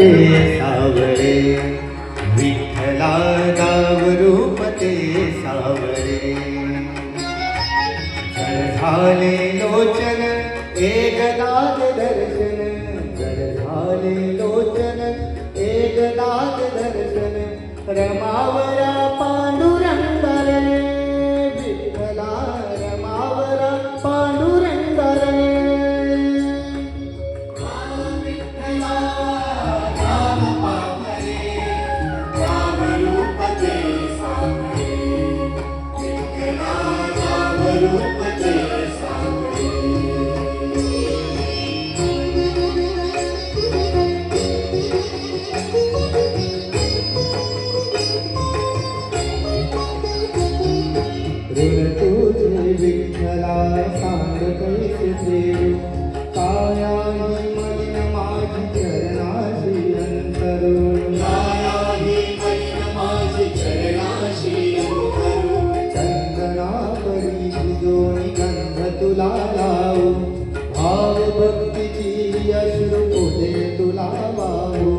सावरे, विठ्ठला नाव रूप ते सावरे. जड झाले लोचन एकदाच दर्शन, जड झाले लोचन एकदाच दर्शन. रमावरा पांडुरंग रे विठ्ठला, रमावरा पांडुरंग रे. ऋण तुझे विठ्ठला सांग कैसे देऊ, कायाही मलिन माझी चरणाशी अंतरू. कायाही मलिन माझी चरणाशी अंतरू. चंदना परी भिजोनी गंध तुला लावू, भाव भक्तीची अश्रू फुले तुला वाहू.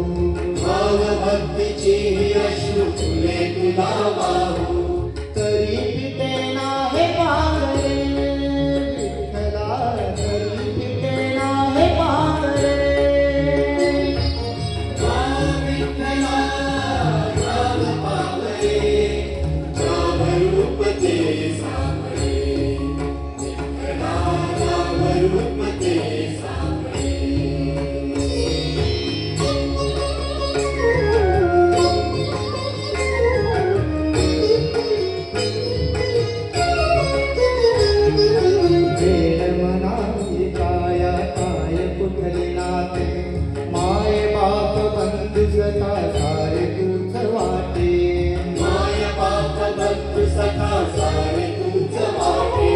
भाव भक्तीची अश्रू फुले तुला वाहू. तरी पिटेना हे पांगरे विठ्ठला, तरी पिटेना हे पांगरे. विठ्ठला राम पावरे, राम रूप ते सावरे. विठ्ठला राम रूप ते सावरे. वेड मनाची काया काय कुठली नाते, माय बाप बंधू सखा सारे तूच वाटे. माय बाप बंधू सखा सारे तूच वाटे.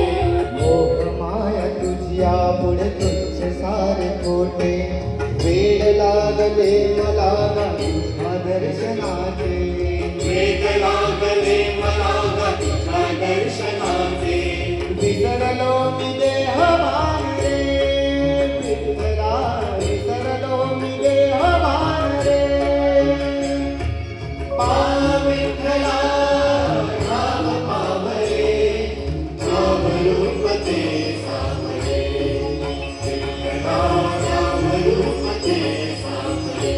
मोह माया तुझ्या पुढे तुच्छ सारे खोटे. वेड लागले मला तुझ्या दर्शनाचे, वेद लागले मला तुझ्या दर्शनाचे. विसरलो मी देह भान रे विठ्ठला, विसरलो मी देह भान रे. विठ्ठला राम पावरे, राम रूप ते सावरे. विठ्ठला राम रूप ते सावरे.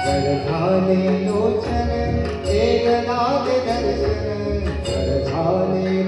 जड झाले लोचन एकनाथ दर्शन, जड झाले